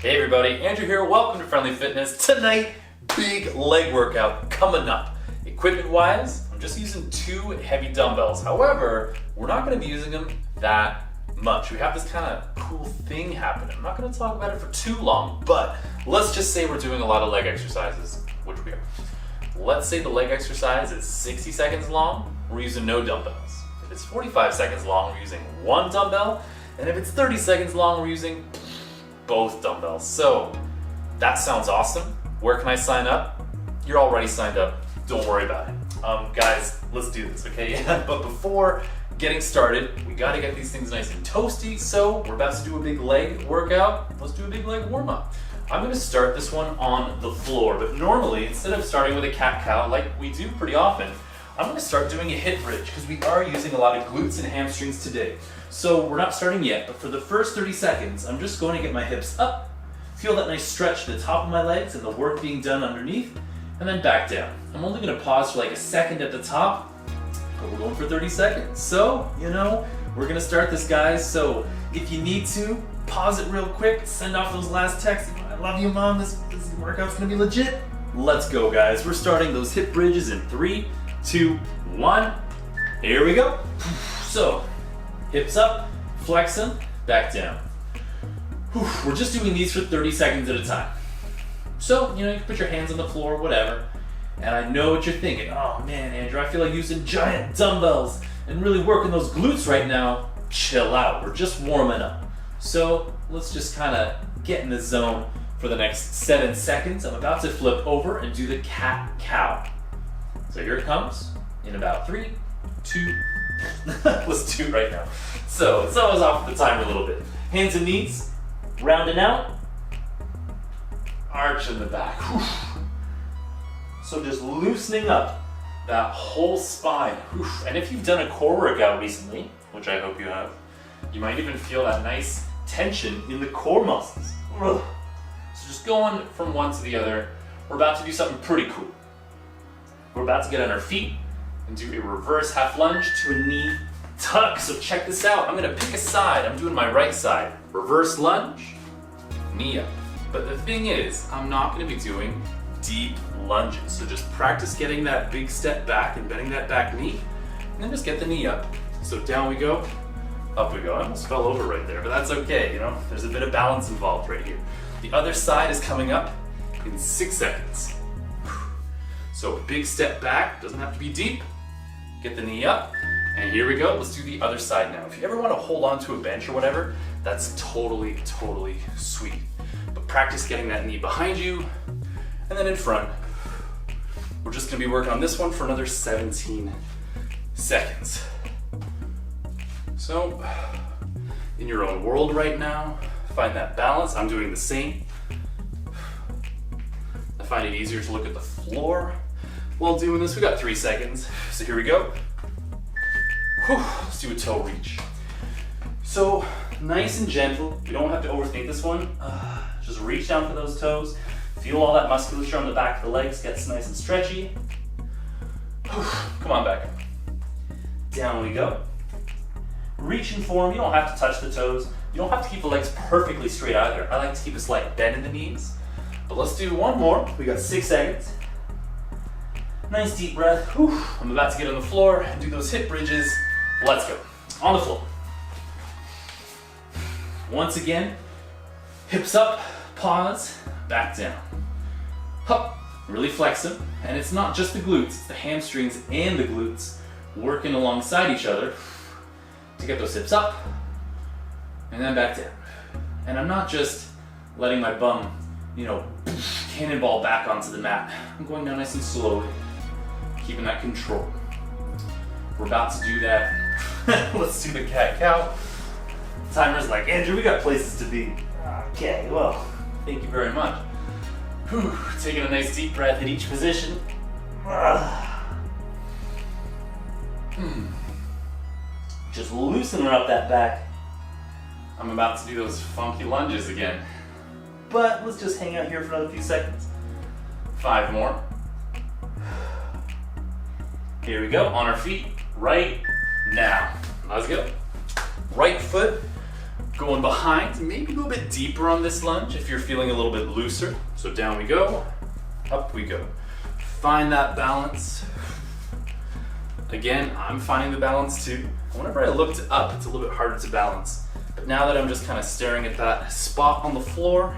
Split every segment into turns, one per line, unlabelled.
Hey everybody, Andrew here. Welcome to Friendly Fitness. Tonight, big leg workout coming up. Equipment-wise, I'm just using 2 heavy dumbbells. However, we're not going to be using them that much. We have this kind of cool thing happening. I'm not going to talk about it for too long, but let's just say we're doing a lot of leg exercises, which we are. Let's say the leg exercise is 60 seconds long, we're using no dumbbells. If it's 45 seconds long, we're using 1 dumbbell, and if it's 30 seconds long, we're using both dumbbells. So that sounds awesome. Where can I sign up? You're already signed up. Don't worry about it. Guys, let's do this, okay? But before getting started, we gotta get these things nice and toasty. So we're about to do a big leg workout. Let's do a big leg warm up. I'm gonna start this one on the floor, but normally, instead of starting with a cat-cow like we do pretty often, I'm gonna start doing a hip bridge because we are using a lot of glutes and hamstrings today. So we're not starting yet, but for the first 30 seconds, I'm just going to get my hips up, feel that nice stretch to the top of my legs and the work being done underneath, and then back down. I'm only gonna pause for like a second at the top, but we're going for 30 seconds. So, we're gonna start this, guys. So if you need to, pause it real quick, send off those last texts. I love you, Mom, this workout's gonna be legit. Let's go, guys. We're starting those hip bridges in 3, 2, 1. Here we go. So, hips up, flex them, back down. We're just doing these for 30 seconds at a time. So, you can put your hands on the floor, whatever. And I know what you're thinking. Oh man, Andrew, I feel like using giant dumbbells and really working those glutes right now. Chill out, we're just warming up. So, let's just kind of get in the zone for the next 7 seconds. I'm about to flip over and do the cat-cow. So here it comes in about 3, 2, let's do it right now. So it's always off the timer a little bit. Hands and knees, rounding out, arch in the back. So just loosening up that whole spine. And if you've done a core workout recently, which I hope you have, you might even feel that nice tension in the core muscles. So just going from one to the other, we're about to do something pretty cool. We're about to get on our feet and do a reverse half lunge to a knee tuck. So check this out. I'm gonna pick a side. I'm doing my right side. Reverse lunge, knee up. But the thing is, I'm not gonna be doing deep lunges. So just practice getting that big step back and bending that back knee, and then just get the knee up. So down we go, up we go. I almost fell over right there, but that's okay, There's a bit of balance involved right here. The other side is coming up in 6 seconds. So big step back, doesn't have to be deep. Get the knee up, and here we go. Let's do the other side now. If you ever want to hold on to a bench or whatever, that's totally sweet. But practice getting that knee behind you, and then in front. We're just gonna be working on this one for another 17 seconds. So, in your own world right now, find that balance. I'm doing the same. I find it easier to look at the floor while doing this. We got 3 seconds, so here we go. Let's do a toe reach. So nice and gentle. You don't have to overthink this one. Just reach down for those toes. Feel all that musculature on the back of the legs gets nice and stretchy. Come on, back up. Down we go. Reaching for them. You don't have to touch the toes. You don't have to keep the legs perfectly straight either. I like to keep a slight bend in the knees. But let's do one more. We got 6 seconds. Nice deep breath. I'm about to get on the floor and do those hip bridges. Let's go. On the floor. Once again, hips up, pause, back down. Hup, really flex them. And it's not just the glutes, it's the hamstrings and the glutes working alongside each other to get those hips up and then back down. And I'm not just letting my bum, cannonball back onto the mat. I'm going down nice and slowly, keeping that control. We're about to do that. Let's do the cat-cow. Timer's like, Andrew, we got places to be. Okay, well, thank you very much. Taking a nice deep breath at each position. Just loosening up that back. I'm about to do those funky lunges again. But let's just hang out here for another few seconds. 5 more. Here we go, on our feet, right now. Let's go. Right foot Going behind, maybe go a bit deeper on this lunge if you're feeling a little bit looser. So down we go, up we go. Find that balance. Again, I'm finding the balance too. Whenever I looked up, it's a little bit harder to balance. But now that I'm just kind of staring at that spot on the floor,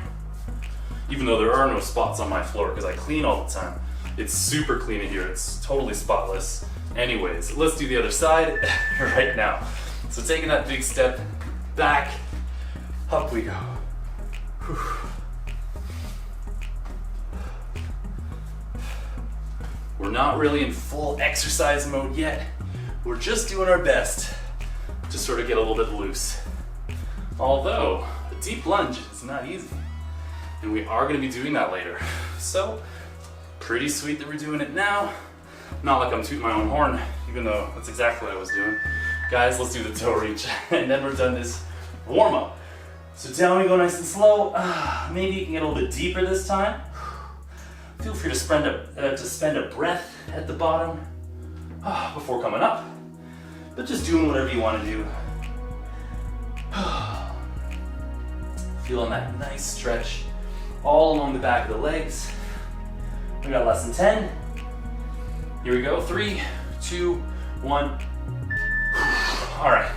even though there are no spots on my floor because I clean all the time, it's super clean in here, it's totally spotless. Anyways, let's do the other side right now. So taking that big step back, up we go. Whew. We're not really in full exercise mode yet. We're just doing our best to sort of get a little bit loose. Although, a deep lunge is not easy. And we are gonna be doing that later. So, pretty sweet that we're doing it now. Not like I'm tooting my own horn, even though that's exactly what I was doing. Guys, let's do the toe reach. And then we're done this warm up. So down we go nice and slow. Maybe you can get a little bit deeper this time. Feel free to spend a breath at the bottom before coming up, but just doing whatever you want to do. Feeling that nice stretch all along the back of the legs. We got less than 10. Here we go, 3, 2, 1. All right,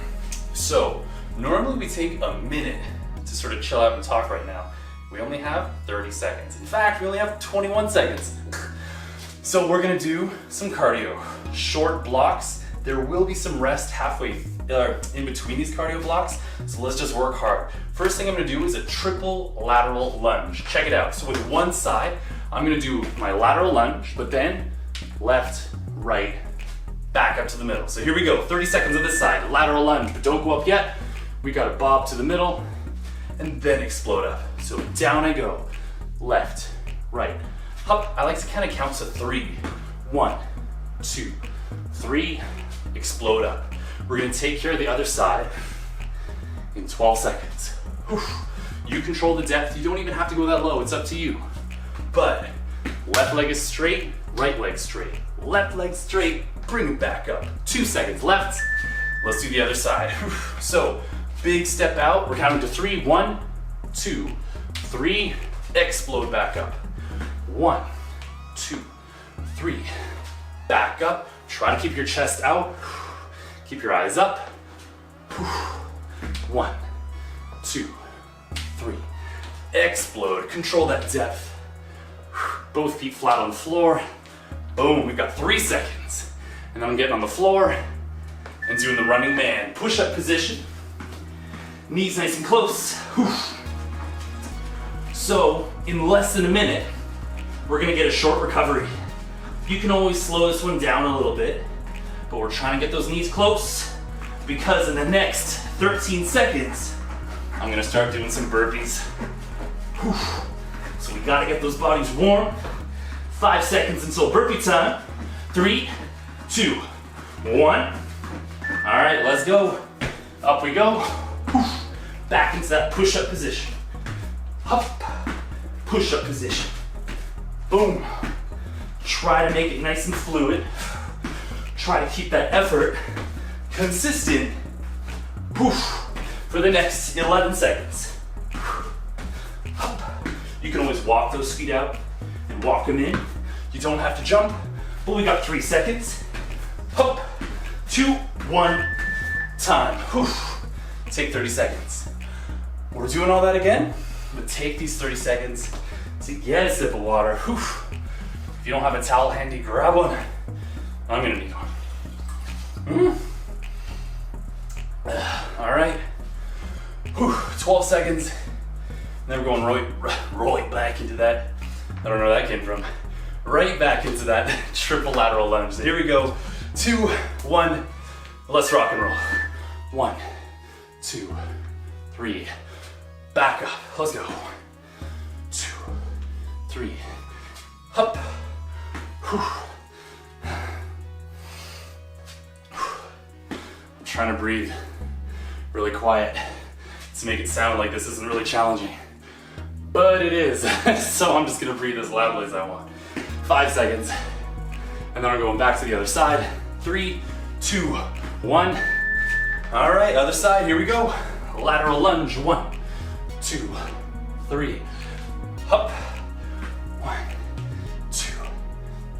so normally we take a minute to sort of chill out and talk right now. We only have 30 seconds. In fact, we only have 21 seconds. So we're gonna do some cardio, short blocks. There will be some rest halfway in between these cardio blocks, so let's just work hard. First thing I'm gonna do is a triple lateral lunge. Check it out. So with one side, I'm gonna do my lateral lunge, but then left, right, back up to the middle. So here we go, 30 seconds of this side, lateral lunge, but don't go up yet. We gotta bob to the middle, and then explode up. So down I go, left, right, up. I like to kind of count to 3. 1, 2, 3, explode up. We're gonna take care of the other side in 12 seconds. Whew. You control the depth. You don't even have to go that low, it's up to you. But left leg is straight, right leg straight. Left leg straight, bring it back up. 2 seconds left. Let's do the other side. Whew. So big step out, we're counting to 3. 1, 2, 3, explode back up. 1, 2, 3, back up. Try to keep your chest out. Keep your eyes up. 1, 2, 3, explode. Control that depth. Both feet flat on the floor. Boom, we've got 3 seconds. And then I'm getting on the floor and doing the running man. Push-up position. Knees nice and close. Whew. So, in less than a minute, we're gonna get a short recovery. You can always slow this one down a little bit, but we're trying to get those knees close because in the next 13 seconds, I'm gonna start doing some burpees. Whew. So we gotta get those bodies warm. 5 seconds until burpee time. 3, 2, 1. All right, let's go. Up we go. Whew. Back into that push-up position. Up, push-up position. Boom. Try to make it nice and fluid. Try to keep that effort consistent. Whew. For the next 11 seconds. Up. You can always walk those feet out and walk them in. You don't have to jump, but we got 3 seconds. Up, 2, 1, time. Whew. Take 30 seconds. We're doing all that again, but take these 30 seconds to get a sip of water. Whew. If you don't have a towel handy, grab one. I'm gonna need one. All right. Whew. 12 seconds. Then we're going right back into that. I don't know where that came from. Right back into that triple lateral lunge. So here we go. 2, 1. Let's rock and roll. 1, 2, 3. Back up. Let's go. 2, 3. Up. Whew. I'm trying to breathe really quiet to make it sound like this isn't really challenging, but it is. So I'm just gonna breathe as loudly as I want. 5 seconds, and then I'm going back to the other side. 3, 2, 1. All right, other side, here we go.
lateral lunge. 1, 2, 3. Up. 1, 2,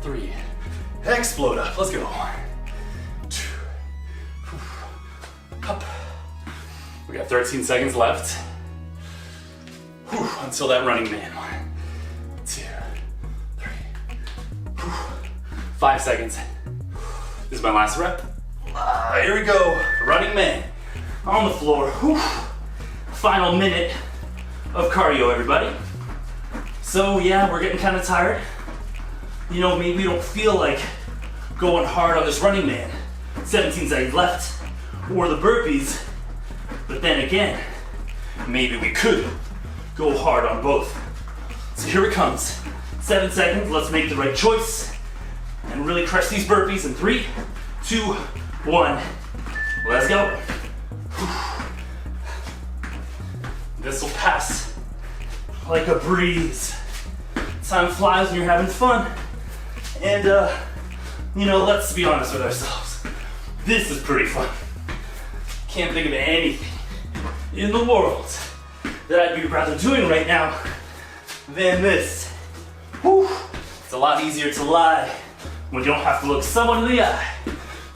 3. Explode up. Let's go. 1, 2. Up. We got 13 seconds left. Until that running man. 1, 2, 3. 5 seconds. This is my last rep. Here we go. Running man on the floor. Final minute of cardio, everybody. So yeah, we're getting kind of tired. You know, maybe we don't feel like going hard on this running man. 17 seconds left. Or the burpees. But then again, maybe we could go hard on both. So here it comes. 7 seconds, let's make the right choice and really crush these burpees in 3, 2, 1. Let's go. This will pass like a breeze. Time flies when you're having fun. And you know, let's be honest with ourselves. This is pretty fun. Can't think of anything in the world that I'd be rather doing right now than this. Whew. It's a lot easier to lie when you don't have to look someone in the eye.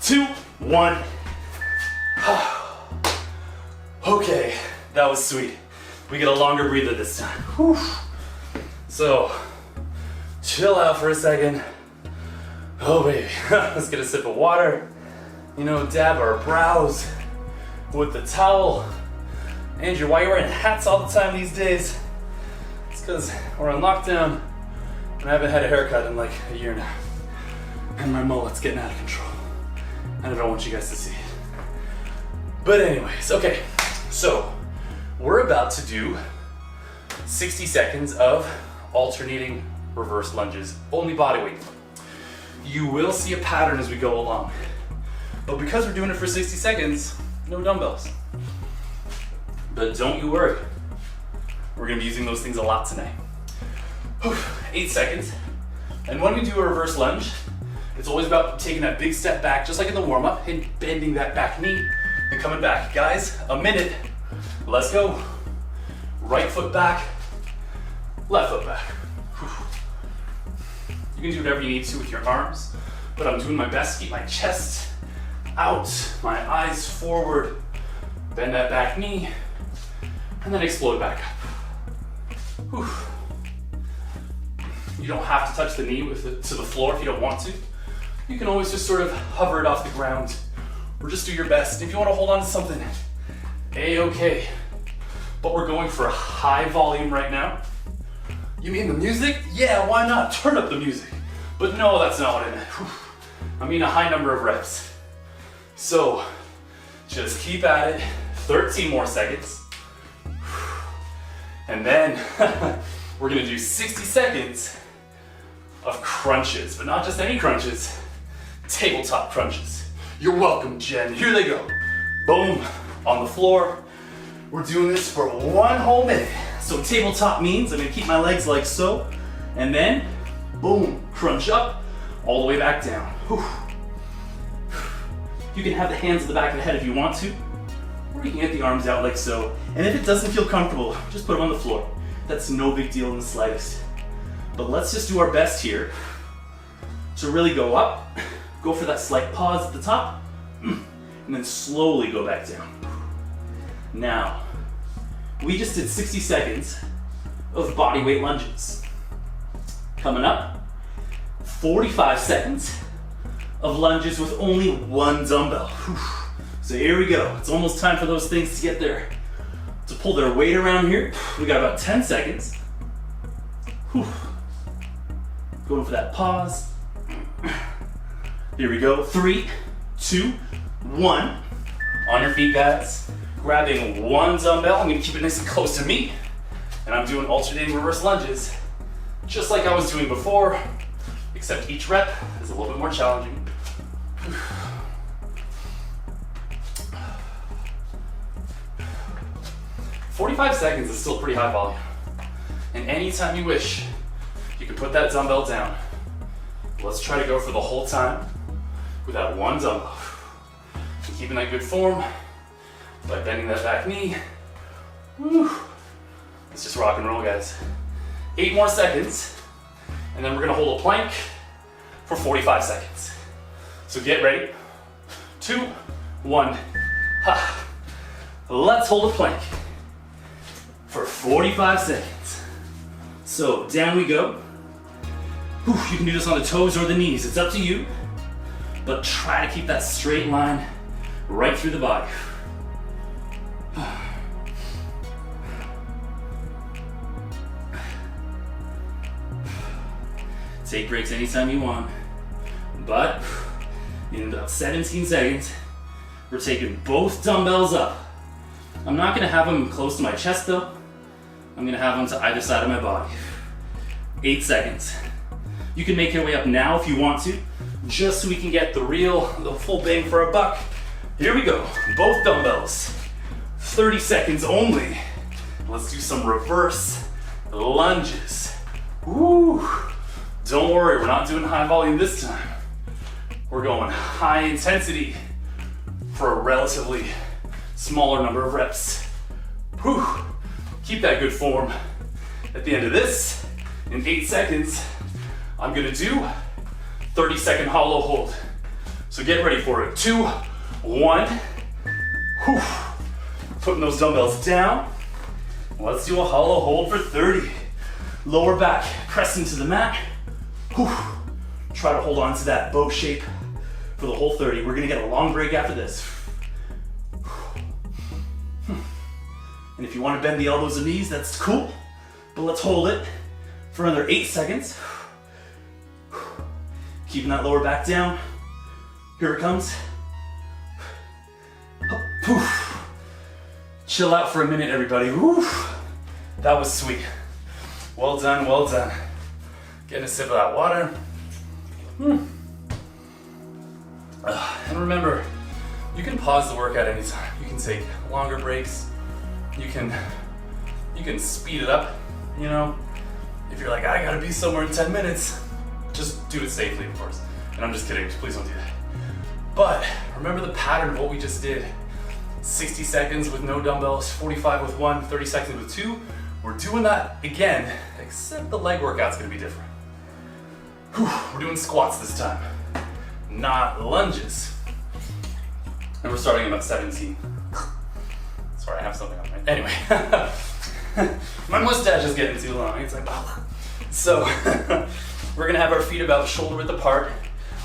2, 1. Okay, that was sweet. We get a longer breather this time. Whew. So, chill out for a second. Oh baby, let's get a sip of water. You know, dab our brows with the towel. Andrew, why are you wearing hats all the time these days? It's because we're on lockdown and I haven't had a haircut in like a year now. And my mullet's getting out of control. And I don't want you guys to see it. But anyways, okay. So, we're about to do 60 seconds of alternating reverse lunges, only body weight. You will see a pattern as we go along. But because we're doing it for 60 seconds, no dumbbells. But don't you worry, we're gonna be using those things a lot tonight. 8 seconds. And when we do a reverse lunge, it's always about taking that big step back, just like in the warm-up, and bending that back knee and coming back. Guys, a minute. Let's go. Right foot back, left foot back. You can do whatever you need to with your arms, but I'm doing my best to keep my chest out, my eyes forward, bend that back knee, and then explode back up. Whew. You don't have to touch the knee to the floor if you don't want to. You can always just sort of hover it off the ground, or just do your best. If you want to hold on to something, A-okay. But we're going for a high volume right now. You mean the music? Yeah, why not? Turn up the music. But no, that's not what I meant. Whew. I mean a high number of reps. So, just keep at it. 13 more seconds. And then we're gonna do 60 seconds of crunches, but not just any crunches, tabletop crunches. You're welcome, Jen. Here they go. Boom, on the floor. We're doing this for 1 whole minute. So tabletop means I'm gonna keep my legs like so, and then, boom, crunch up, all the way back down. Whew. You can have the hands at the back of the head if you want to, or you can get the arms out like so. And if it doesn't feel comfortable, just put them on the floor. That's no big deal in the slightest. But let's just do our best here to really go up, go for that slight pause at the top, and then slowly go back down. Now, we just did 60 seconds of body weight lunges. Coming up, 45 seconds of lunges with only 1 dumbbell. So here we go. It's almost time for those things to get there, to pull their weight around here. We got about 10 seconds. Going for that pause. Here we go. 3, 2, 1. On your feet, guys. Grabbing 1 dumbbell. I'm gonna keep it nice and close to me. And I'm doing alternating reverse lunges, just like I was doing before, except each rep is a little bit more challenging. 45 seconds is still pretty high volume. And anytime you wish, you can put that dumbbell down. Let's try to go for the whole time with that 1 dumbbell. And keeping that good form, by bending that back knee. Woo. Let's just rock and roll, guys. 8 more seconds, and then we're gonna hold a plank for 45 seconds. So get ready. 2, 1, ha. Let's hold a plank for 45 seconds. So down we go. Whew, you can do this on the toes or the knees, it's up to you. But try to keep that straight line right through the body. Take breaks anytime you want, but in about 17 seconds, we're taking both dumbbells up. I'm not gonna have them close to my chest though. I'm gonna have them to either side of my body. 8 seconds. You can make your way up now if you want to, just so we can get the full bang for a buck. Here we go, both dumbbells. 30 seconds only. Let's do some reverse lunges. Woo! Don't worry, we're not doing high volume this time. We're going high intensity for a relatively smaller number of reps. Whew. Keep that good form. At the end of this, in 8 seconds, I'm gonna do 30-second hollow hold. So get ready for it. 2, 1. Whew. Putting those dumbbells down. Let's do a hollow hold for 30. Lower back pressing to the mat. Whew. Try to hold on to that bow shape for the whole 30. We're gonna get a long break after this. And if you wanna bend the elbows and knees, that's cool. But let's hold it for another 8 seconds. Keeping that lower back down. Here it comes. Chill out for a minute, everybody. Woo. That was sweet. Well done, well done. Getting a sip of that water. And remember, you can pause the workout anytime. You can take longer breaks. You can speed it up, you know. If you're like, I gotta be somewhere in 10 minutes, just do it safely, of course. And I'm just kidding, please don't do that. But remember the pattern of what we just did. 60 seconds with no dumbbells, 45 with 1, 30 seconds with 2. We're doing that again, except the leg workout's gonna be different. Whew, we're doing squats this time, not lunges. And we're starting about 17. Sorry, I have something on my, anyway. My mustache is getting too long, it's like, oh. So, we're gonna have our feet about shoulder width apart.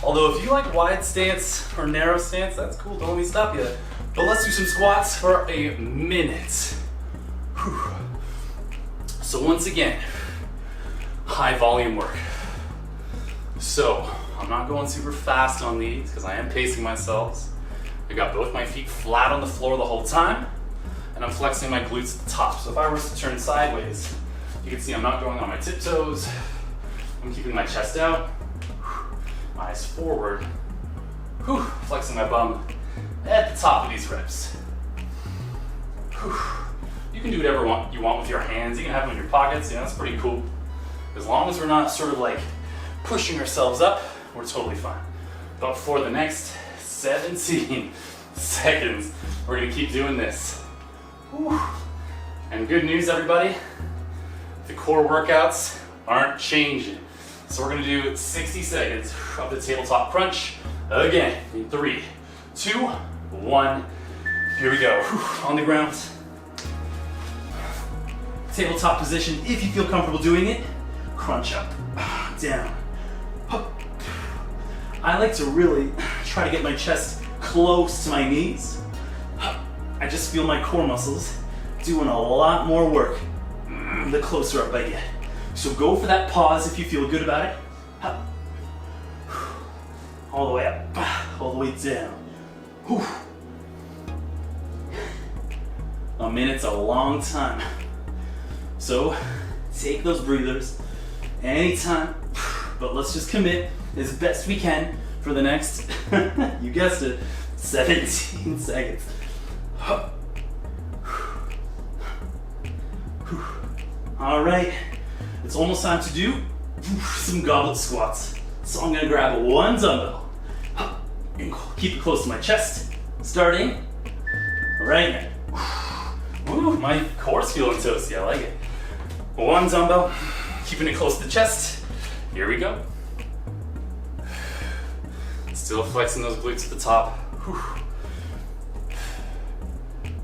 Although if you like wide stance or narrow stance, that's cool, don't let me stop you. But let's do some squats for a minute. Whew. So once again, high volume work. So I'm not going super fast on these because I am pacing myself. I got both my feet flat on the floor the whole time, and I'm flexing my glutes at the top. So if I was to turn sideways, you can see I'm not going on my tiptoes. I'm keeping my chest out, eyes forward, flexing my bum at the top of these reps. You can do whatever you want with your hands. You can have them in your pockets, you know, that's pretty cool. As long as we're not sort of like pushing ourselves up, we're totally fine. But for the next 17 seconds, we're gonna keep doing this. Whew. And good news, everybody, the core workouts aren't changing. So we're gonna do 60 seconds of the tabletop crunch again in 3, 2, 1. Here we go. On the ground. Tabletop position, if you feel comfortable doing it. Crunch up, down. I like to really try to get my chest close to my knees. I just feel my core muscles doing a lot more work the closer up I get. So go for that pause if you feel good about it. All the way up, all the way down. A minute's a long time. So take those breathers anytime, but let's just commit as best we can for the next, you guessed it, 17 seconds. All right, it's almost time to do some goblet squats. So I'm gonna grab one dumbbell and keep it close to my chest, starting Right now. Woo, my core's feeling toasty, I like it. One dumbbell, keeping it close to the chest. Here we go. Still flexing those glutes at the top. Whew.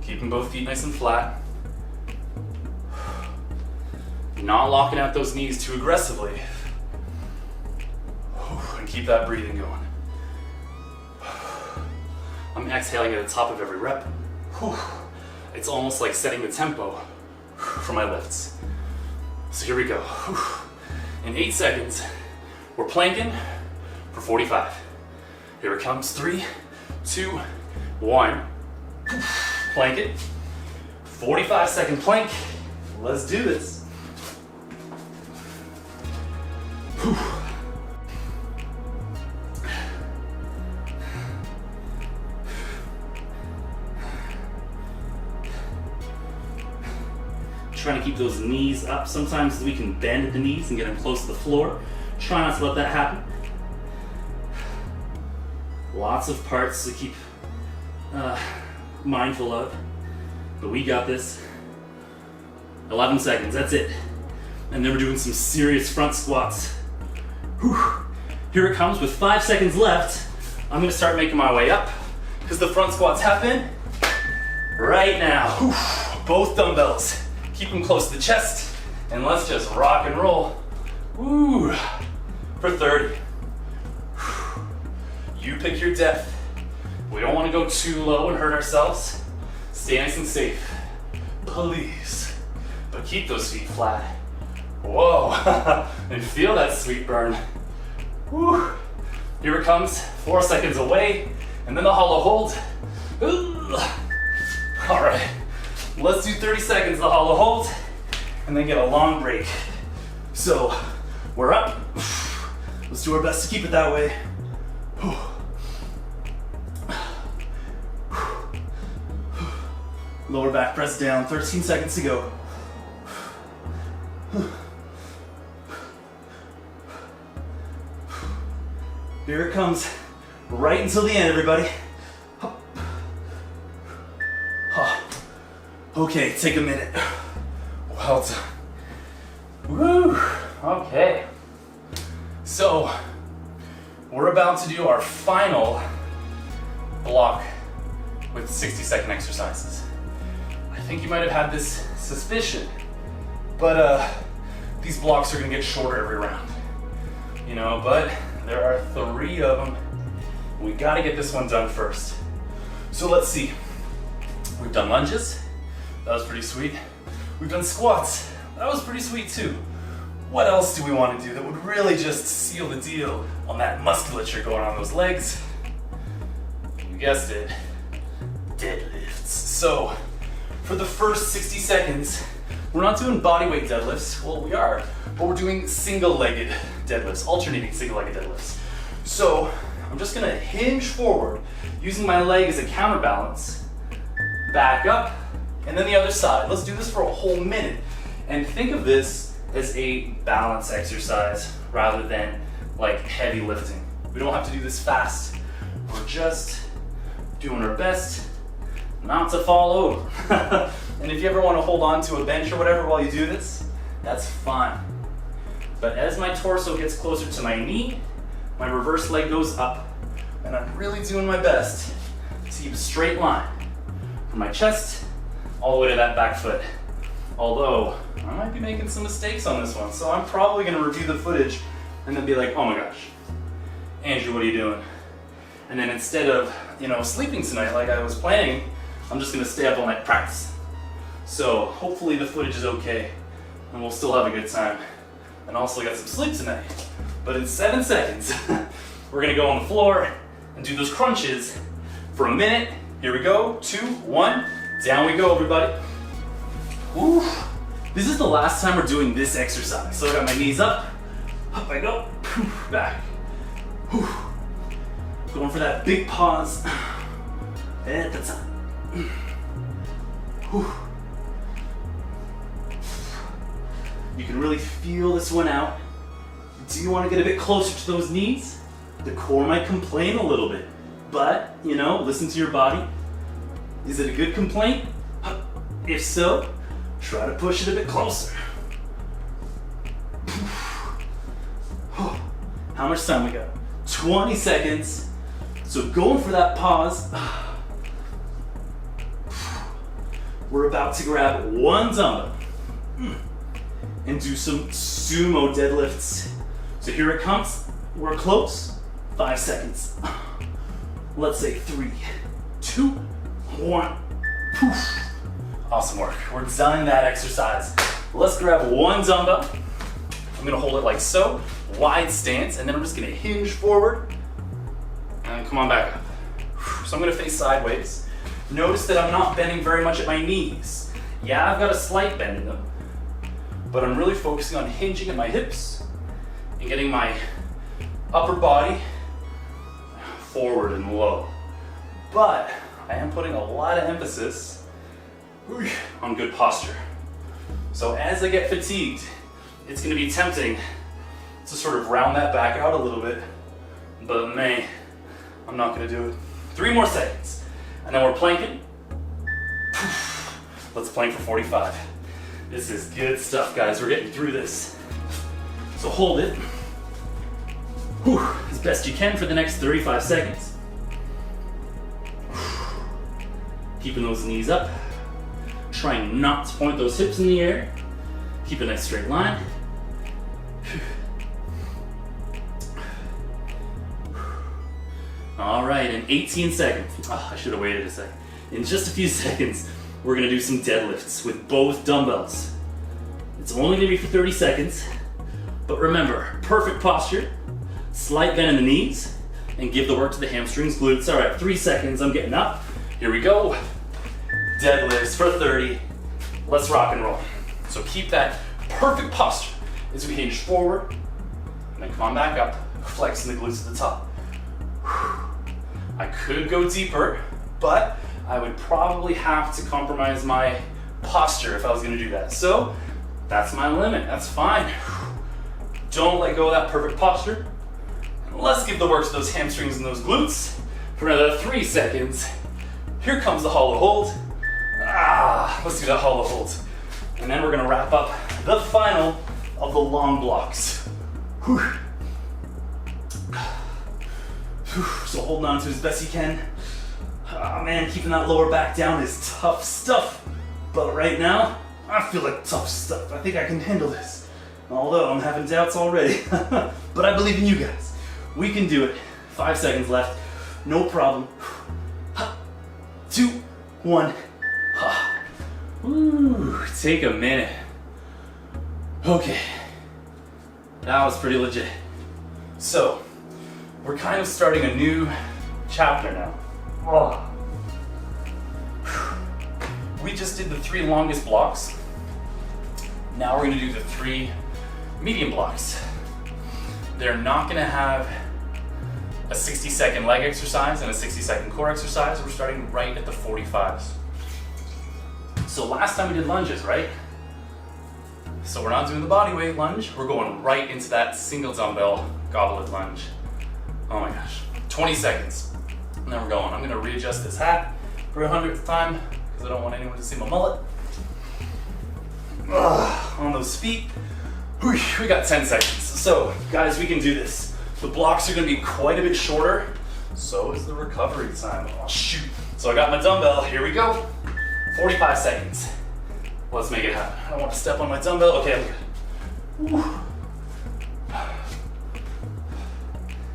Keeping both feet nice and flat. Not locking out those knees too aggressively. Whew. And keep that breathing going. I'm exhaling at the top of every rep. Whew. It's almost like setting the tempo for my lifts. So here we go. In 8 seconds, we're planking for 45. Here it comes, 3, 2, 1. Plank it. 45-second plank. Let's do this. Trying to keep those knees up. Sometimes we can bend the knees and get them close to the floor. Try not to let that happen. Lots of parts to keep mindful of, but we got this. 11 seconds, that's it. And then we're doing some serious front squats. Whew. Here it comes with 5 seconds left. I'm gonna start making my way up because the front squats happen right now. Whew. Both dumbbells. Keep them close to the chest, and let's just rock and roll. Woo. For 30. You pick your depth. We don't want to go too low and hurt ourselves. Stay nice and safe, please. But keep those feet flat. Whoa, and feel that sweet burn. Woo. Here it comes, 4 seconds away, and then the hollow hold. All right, let's do 30 seconds the hollow hold, and then get a long break. So, we're up. Let's do our best to keep it that way. Lower back press down, 13 seconds to go. Here it comes, right until the end, everybody. Okay, take a minute. Well done. Woo, okay. So, we're about to do our final block with 60-second exercises. I think you might have had this suspicion, but these blocks are gonna get shorter every round. You know, but there are 3 of them. We gotta get this one done first. So let's see. We've done lunges. That was pretty sweet. We've done squats. That was pretty sweet too. What else do we want to do that would really just seal the deal on that musculature going on those legs? You guessed it, deadlifts. So, for the first 60 seconds, we're not doing bodyweight deadlifts. Well, we are, but we're doing single-legged deadlifts, alternating single-legged deadlifts. So, I'm just gonna hinge forward, using my leg as a counterbalance, back up, and then the other side. Let's do this for a whole minute. And think of this as a balance exercise rather than like heavy lifting. We don't have to do this fast. We're just doing our best not to fall over. And if you ever want to hold on to a bench or whatever while you do this, that's fine. But as my torso gets closer to my knee, my reverse leg goes up. And I'm really doing my best to keep a straight line from my chest all the way to that back foot. Although, I might be making some mistakes on this one, so I'm probably gonna review the footage and then be like, oh my gosh, Andrew, what are you doing? And then instead of, sleeping tonight like I was planning, I'm just gonna stay up all night practice. So hopefully the footage is okay and we'll still have a good time. And also get some sleep tonight. But in 7 seconds, we're gonna go on the floor and do those crunches for a minute. Here we go, 2, 1, down we go, everybody. Woo. This is the last time we're doing this exercise. So I got my knees up I go, back. Going for that big pause at the top. You can really feel this one out. Do you want to get a bit closer to those knees? The core might complain a little bit, but listen to your body. Is it a good complaint? If so, try to push it a bit closer. How much time we got? 20 seconds. So going for that pause. We're about to grab one dumbbell and do some sumo deadlifts. So here it comes. We're close. 5 seconds. Let's say 3, 2, 1. Poof. Awesome work. We're done that exercise. Let's grab one dumbbell. I'm gonna hold it like so, wide stance, and then I'm just gonna hinge forward and come on back up. So I'm gonna face sideways. Notice that I'm not bending very much at my knees. Yeah, I've got a slight bend in them, but I'm really focusing on hinging at my hips and getting my upper body forward and low. But I am putting a lot of emphasis on good posture. So as I get fatigued, it's gonna be tempting to sort of round that back out a little bit, but man, I'm not gonna do it. 3 more seconds, and then we're planking. Let's plank for 45. This is good stuff, guys. We're getting through this. So hold it as best you can for the next 35 seconds. Keeping those knees up. Trying not to point those hips in the air. Keep a nice straight line. All right, in 18 seconds. Oh, I should have waited a second. In just a few seconds, we're gonna do some deadlifts with both dumbbells. It's only gonna be for 30 seconds, but remember, perfect posture, slight bend in the knees, and give the work to the hamstrings, glutes. All right, 3 seconds, I'm getting up. Here we go. Deadlifts for 30. Let's rock and roll. So keep that perfect posture as we hinge forward, and then come on back up, flexing the glutes at the top. I could go deeper, but I would probably have to compromise my posture if I was gonna do that. So that's my limit, that's fine. Don't let go of that perfect posture. And let's give the work to those hamstrings and those glutes for another 3 seconds. Here comes the hollow hold. Let's do that hollow hold. And then we're gonna wrap up the final of the long blocks. So holding on to as best you can. Oh man, keeping that lower back down is tough stuff. But right now, I feel like tough stuff. I think I can handle this. Although I'm having doubts already. But I believe in you guys. We can do it. 5 seconds left. No problem. 2, 1. Ooh, take a minute. Okay. That was pretty legit. So, we're kind of starting a new chapter now. We just did the 3 longest blocks. Now we're gonna do the 3 medium blocks. They're not gonna have a 60-second leg exercise and a 60-second core exercise. We're starting right at the 45s. So last time we did lunges, right? So we're not doing the body weight lunge. We're going right into that single dumbbell goblet lunge. Oh my gosh, 20 seconds. And then we're going. I'm gonna readjust this hat for 100th time because I don't want anyone to see my mullet. On those feet. We got 10 seconds. So guys, we can do this. The blocks are gonna be quite a bit shorter. So is the recovery time. Oh shoot. So I got my dumbbell, here we go. 45 seconds. Let's make it happen. I don't want to step on my dumbbell. Okay, I'm good.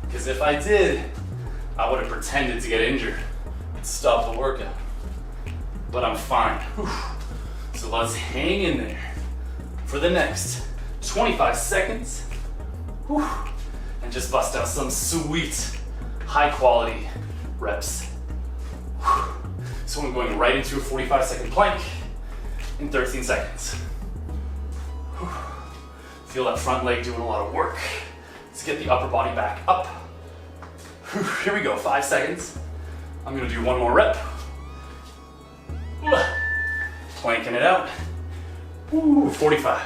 Because if I did, I would have pretended to get injured and stop the workout. But I'm fine. So let's hang in there for the next 25 seconds. And just bust out some sweet, high quality reps. So I'm going right into a 45-second plank in 13 seconds. Feel that front leg doing a lot of work to get the upper body back up. Here we go, 5 seconds. I'm gonna do one more rep. Planking it out. 45.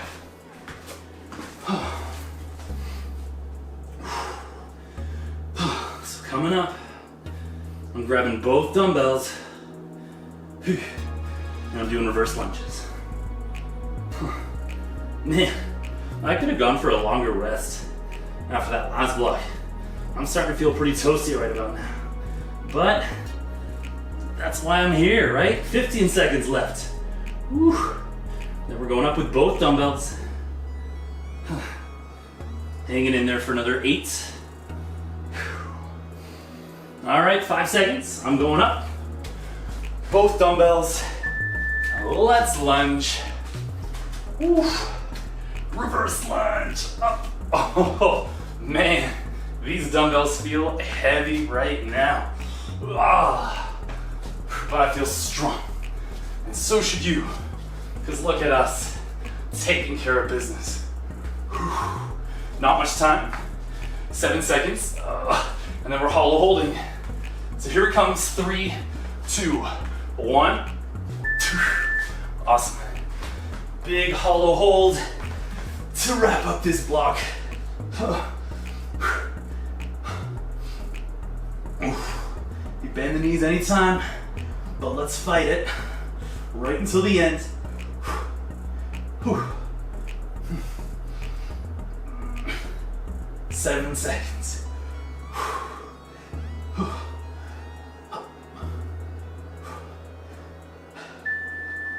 So coming up, I'm grabbing both dumbbells. And I'm doing reverse lunges. Man, I could have gone for a longer rest after that last block. I'm starting to feel pretty toasty right about now. But that's why I'm here, right? 15 seconds left. Whew. Then we're going up with both dumbbells. Hanging in there for another 8. All right, 5 seconds. I'm going up. Both dumbbells. Let's lunge. Whew. Reverse lunge. Up. Oh, man. These dumbbells feel heavy right now. Ah. But I feel strong. And so should you. Because look at us taking care of business. Whew. Not much time. 7 seconds. And then we're hollow holding. So here it comes. 3, 2, 1. Awesome. Big hollow hold to wrap up this block. You bend the knees anytime, but let's fight it right until the end. 7 seconds.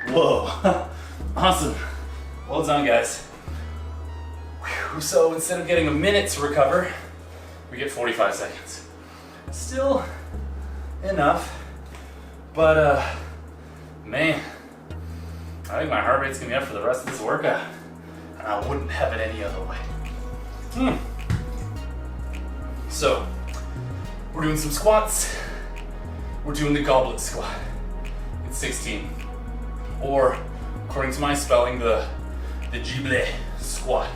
Whoa, awesome. Well done, guys. Whew. So instead of getting a minute to recover, we get 45 seconds. Still enough, but man, I think my heart rate's gonna be up for the rest of this workout, and I wouldn't have it any other way. So, we're doing some squats. We're doing the goblet squat. It's 16. Or, according to my spelling, the giblet squat.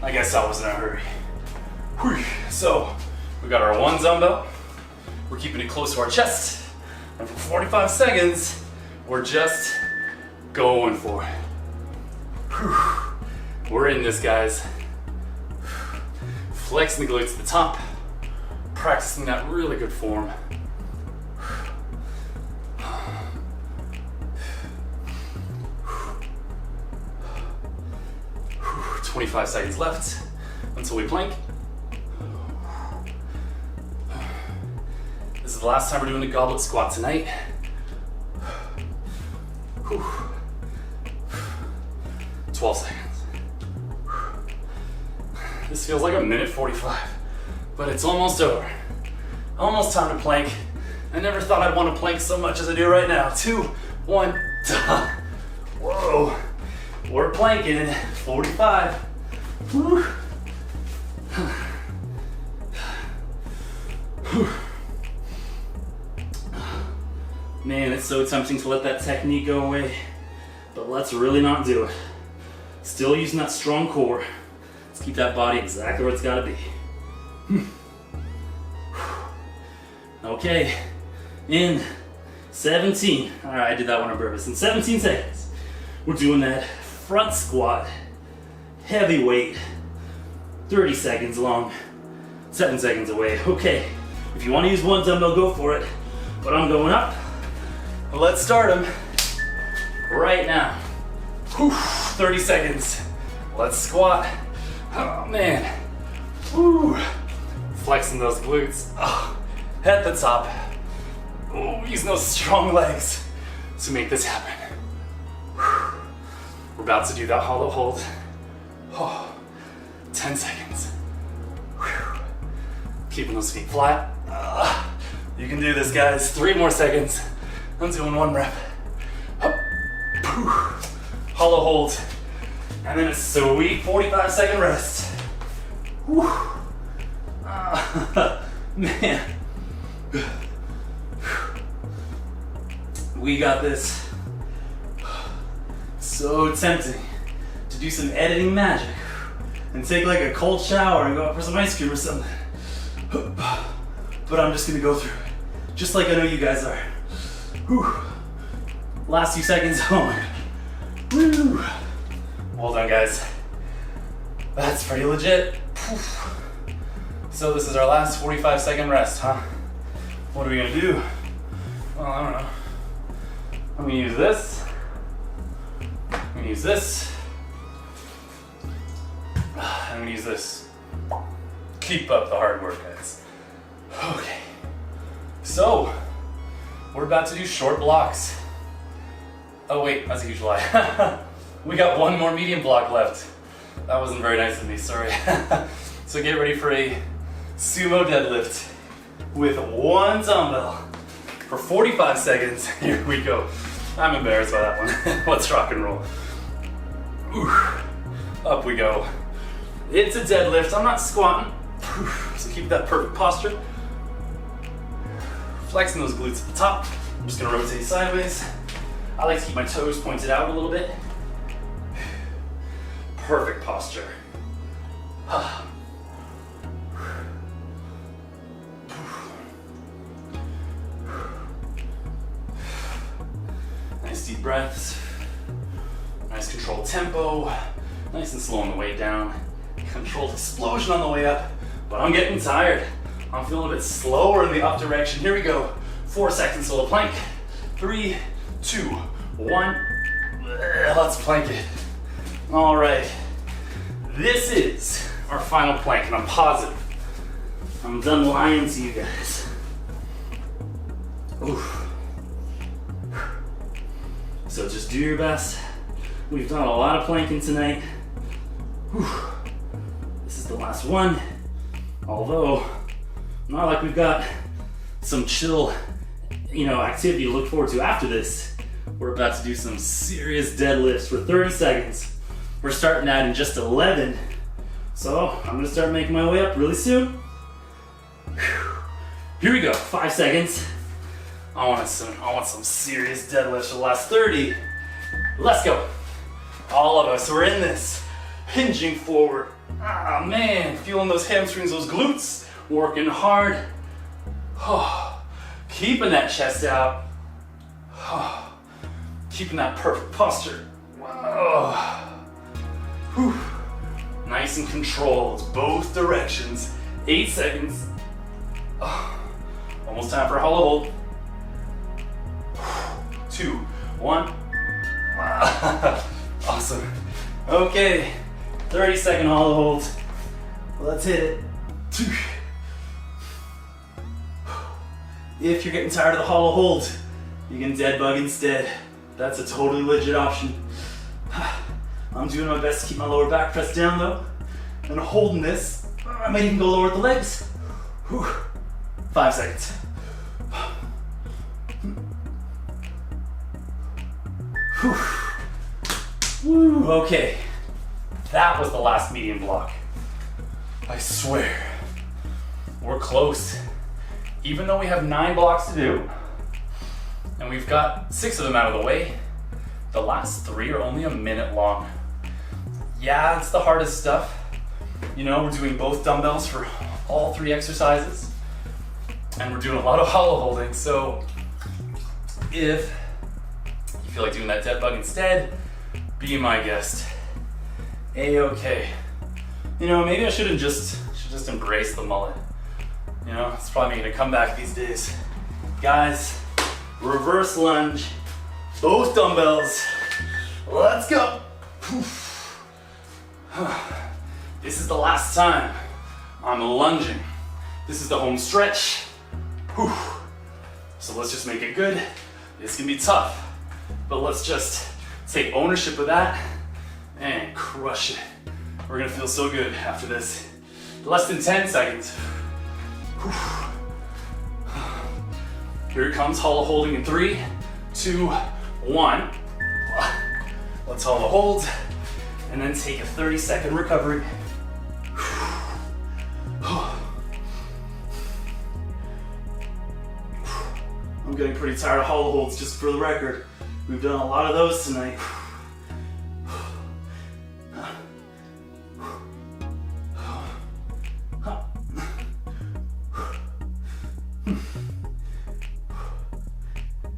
I guess I was in a hurry. Whew. So, we got our one dumbbell. We're keeping it close to our chest. And for 45 seconds, we're just going for it. Whew. We're in this, guys. Flexing the glutes to the top. Practicing that really good form. 25 seconds left until we plank. This is the last time we're doing the goblet squat tonight. 12 seconds. This feels like a minute 45, but it's almost over. Almost time to plank. I never thought I'd want to plank so much as I do right now. 2, 1, done. Whoa. We're planking in 45. Whew. Man, it's so tempting to let that technique go away, but let's really not do it. Still using that strong core. Let's keep that body exactly where it's gotta be. Okay, in 17. All right, I did that one on purpose. In 17 seconds, we're doing that front squat, heavy weight, 30 seconds long, 7 seconds away. Okay, if you want to use one dumbbell, go for it, but I'm going up. Let's start them right now. Whew, 30 seconds. Let's squat. Oh man. Woo. Flexing those glutes. Oh, at the top. Oh, using those strong legs to make this happen. Whew. We're about to do that hollow hold. Oh, 10 seconds. Whew. Keeping those feet flat. You can do this, guys. 3 more seconds. I'm doing 1 rep. Hollow hold. And then a sweet 45-second rest. Whew. Man. We got this. So tempting to do some editing magic and take like a cold shower and go out for some ice cream or something. But I'm just gonna go through it, just like I know you guys are. Whew. Last few seconds. Oh my god. Woo. Well done, guys. That's pretty legit. So this is our last 45-second rest, huh? What are we gonna do? Well, I don't know. I'm gonna use this. I'm gonna use this. I'm gonna use this. Keep up the hard work, guys. Okay. So, we're about to do short blocks. Oh wait, that's a huge lie. We got one more medium block left. That wasn't very nice of me, sorry. So get ready for a sumo deadlift with one dumbbell for 45 seconds. Here we go. I'm embarrassed by that one. Let's rock and roll. Ooh. Up we go. It's a deadlift, I'm not squatting. So keep that perfect posture. Flexing those glutes at the top. I'm just gonna rotate sideways. I like to keep my toes pointed out a little bit. Perfect posture. Nice deep breaths. Nice controlled tempo. Nice and slow on the way down. Controlled explosion on the way up. But I'm getting tired. I'm feeling a bit slower in the up direction. Here we go. 4 seconds till the plank. 3, 2, 1. Let's plank it. All right. This is our final plank, and I'm positive I'm done lying to you guys. Oof. So just do your best. We've done a lot of planking tonight. Whew. This is the last one. Although, not like we've got some chill, activity to look forward to after this. We're about to do some serious deadlifts for 30 seconds. We're starting that in just 11. So I'm gonna start making my way up really soon. Whew. Here we go, 5 seconds. I want some serious deadlifts for the last 30. Let's go. All of us, we're in this. Hinging forward. Ah man, feeling those hamstrings, those glutes, working hard. Oh, keeping that chest out. Oh, keeping that perfect posture. Whoa. Whew. Nice and controlled, both directions. 8 seconds. Oh, almost time for a hollow hold. 2, 1. Awesome. Okay, 30-second hollow hold. Let's hit it. If you're getting tired of the hollow hold, you can dead bug instead. That's a totally legit option. I'm doing my best to keep my lower back pressed down though, and holding this. I might even go lower with the legs. Whew. 5 seconds. Whew. Woo, okay. That was the last medium block. I swear, we're close. Even though we have 9 blocks to do, and we've got 6 of them out of the way, the last 3 are only a minute long. Yeah, it's the hardest stuff. We're doing both dumbbells for all 3 exercises, and we're doing a lot of hollow holding, so if you feel like doing that dead bug instead, be my guest. A-okay. Maybe I should just embrace the mullet. It's probably making a comeback these days. Guys, reverse lunge, both dumbbells. Let's go. This is the last time I'm lunging. This is the home stretch. So let's just make it good. It's gonna be tough, but let's just take ownership of that and crush it. We're gonna feel so good after this. Less than 10 seconds. Here it comes, hollow holding in 3, 2, 1. Let's hollow hold, and then take a 30-second recovery. I'm getting pretty tired of hollow holds, just for the record. We've done a lot of those tonight.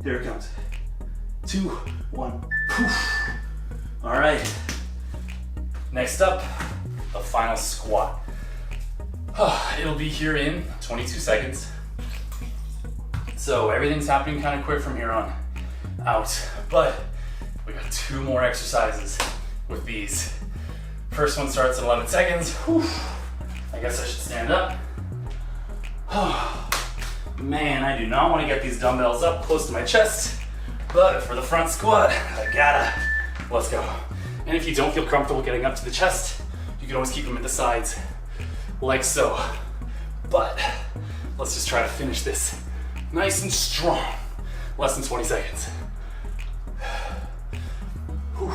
Here it comes. 2, 1. All right. Next up, the final squat. It'll be here in 22 seconds. So everything's happening kind of quick from here on. out. But we got 2 more exercises with these. First one starts in 11 seconds. Whew. I guess I should stand up. Man, I do not want to get these dumbbells up close to my chest, but for the front squat, I gotta. Let's go. And if you don't feel comfortable getting up to the chest, you can always keep them at the sides, like so. But let's just try to finish this nice and strong. Less than 20 seconds. Whew.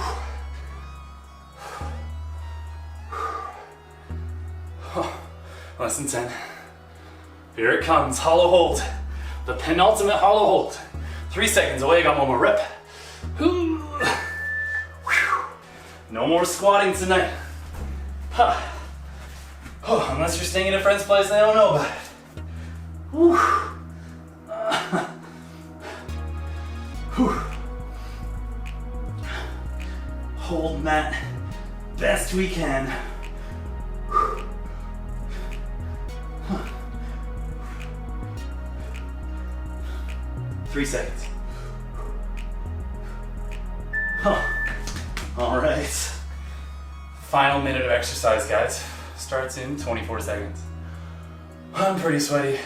Less than 10. Here it comes, hollow hold. The penultimate hollow hold. 3 seconds away, got one more rep. Whew. No more squatting tonight. Huh. Oh, unless you're staying in a friend's place, I don't know about it. Whew. Whew. Hold that best we can. Whew. 3 seconds. Huh. All right. Final minute of exercise, guys. Starts in 24 seconds. I'm pretty sweaty.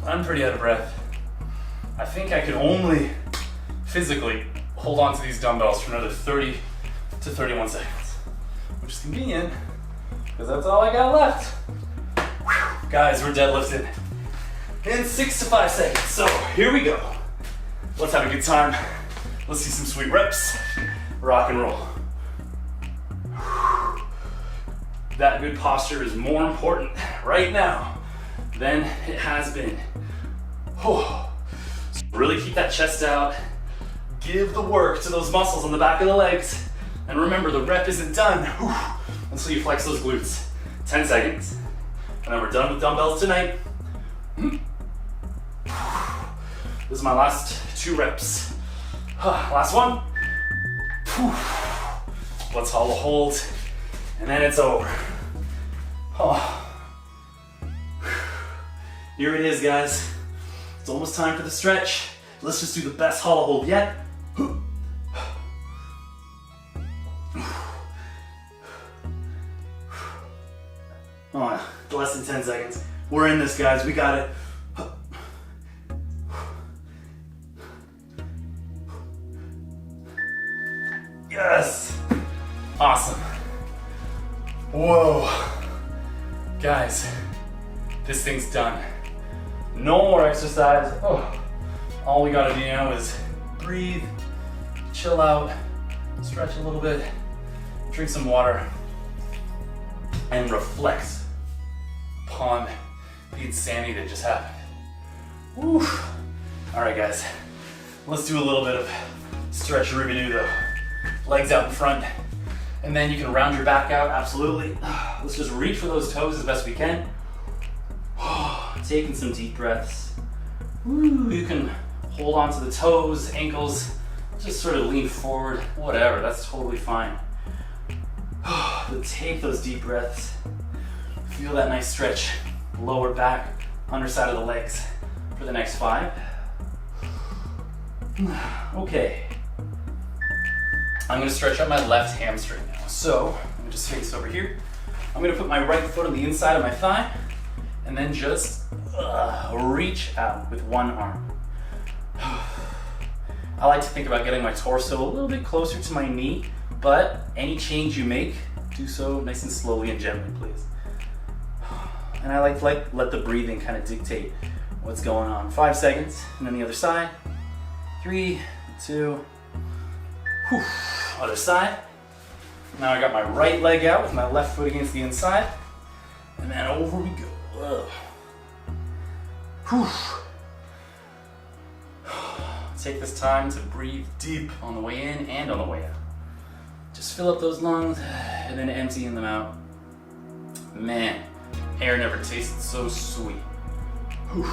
I'm pretty out of breath. I think I could only physically hold on to these dumbbells for another 30 to 31 seconds, which is convenient because that's all I got left. Whew. Guys, we're deadlifting in 6 to 5 seconds. So here we go. Let's have a good time. Let's see some sweet reps. Rock and roll. That good posture is more important right now than it has been. So really keep that chest out. Give the work to those muscles on the back of the legs. And remember, the rep isn't done until you flex those glutes. 10 seconds. And then we're done with dumbbells tonight. This is my last 2 reps. Last one. Let's hollow hold. And then it's over. Here it is, guys. It's almost time for the stretch. Let's just do the best hollow hold yet. Oh, less than 10 seconds. We're in this, guys. We got it. Yes. Awesome. Whoa. Guys, this thing's done. No more exercise. All we gotta do now is breathe, chill out, stretch a little bit, drink some water, and reflect upon the insanity that just happened. Woo. All right, guys, let's do a little bit of stretch review though. Legs out in front, and then you can round your back out, absolutely. Let's just reach for those toes as best we can. Taking some deep breaths. You can hold on to the toes, ankles, just sort of lean forward, whatever, that's totally fine. But take those deep breaths. Feel that nice stretch, lower back, underside of the legs for the next 5. Okay. I'm gonna stretch out my left hamstring now. So, I'm gonna just face over here. I'm gonna put my right foot on the inside of my thigh and then just reach out with one arm. I like to think about getting my torso a little bit closer to my knee, but any change you make, do so nice and slowly and gently, please. And I like to let the breathing kind of dictate what's going on. 5 seconds, and then the other side. 3, 2, whew. Other side. Now I got my right leg out with my left foot against the inside. And then over we go. Whew. Take this time to breathe deep on the way in and on the way out. Just fill up those lungs and then emptying them out. Man, air never tasted so sweet. Whew.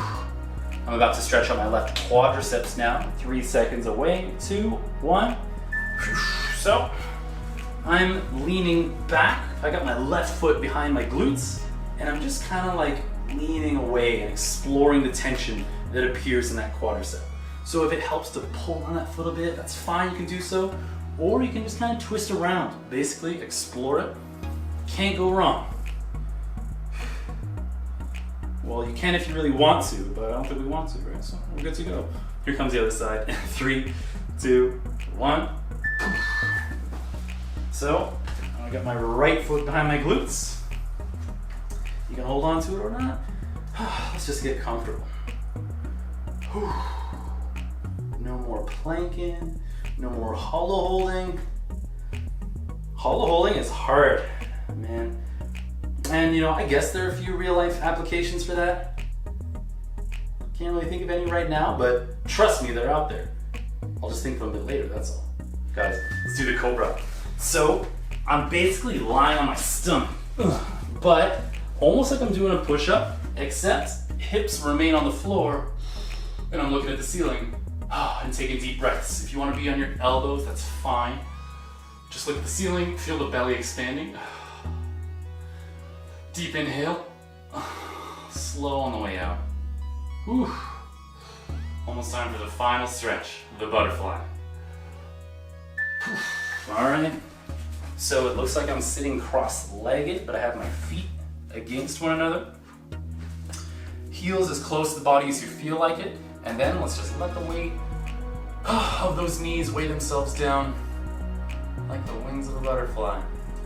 I'm about to stretch out my left quadriceps now. 3 seconds away, 2, 1. So, I'm leaning back. I got my left foot behind my glutes, and I'm just kind of like leaning away and exploring the tension that appears in that quadricep. So if it helps to pull on that foot a bit, that's fine, you can do so. Or you can just kind of twist around. Basically, explore it. Can't go wrong. Well, you can if you really want to, but I don't think we want to, right? So we're good to go. Here comes the other side. 3, 2, 1. So, I got my right foot behind my glutes. You can hold on to it or not. Let's just get comfortable. No more planking, no more hollow holding. Hollow holding is hard, man. And I guess there are a few real life applications for that. Can't really think of any right now, but trust me, they're out there. I'll just think of them a bit later, that's all. Guys, let's do the cobra. So, I'm basically lying on my stomach, but almost like I'm doing a push-up, except hips remain on the floor, and I'm looking at the ceiling and taking deep breaths. If you want to be on your elbows, that's fine. Just look at the ceiling, feel the belly expanding. Deep inhale, slow on the way out. Whew. Almost time for the final stretch, the butterfly. All right. So it looks like I'm sitting cross-legged, but I have my feet against one another. Heels as close to the body as you feel like it. And then let's just let the weight of those knees weigh themselves down like the wings of a butterfly.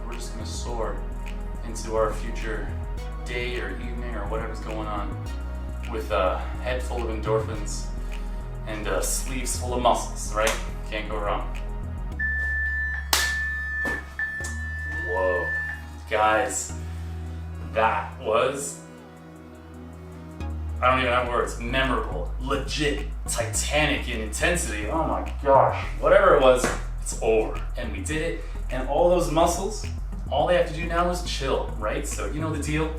We're just gonna soar into our future day or evening or whatever's going on with a head full of endorphins and sleeves full of muscles, right? Can't go wrong. Whoa, guys, that was, I don't even have words, memorable, legit, titanic in intensity. Oh my gosh, whatever it was, it's over. And we did it, and all those muscles, all they have to do now is chill, right? So you know the deal,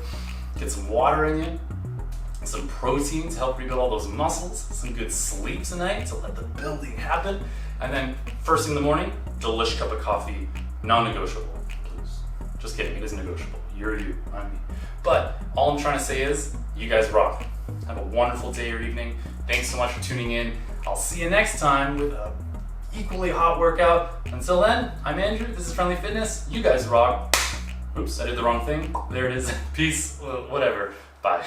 get some water in you, some protein to help rebuild all those muscles, some good sleep tonight to let the building happen, and then first thing in the morning, delish cup of coffee, non-negotiable. Just kidding, it is negotiable. You're you, I'm me. But all I'm trying to say is, you guys rock. Have a wonderful day or evening. Thanks so much for tuning in. I'll see you next time with a equally hot workout. Until then, I'm Andrew, this is Friendly Fitness. You guys rock. Oops, I did the wrong thing. There it is. Peace, whatever. Bye.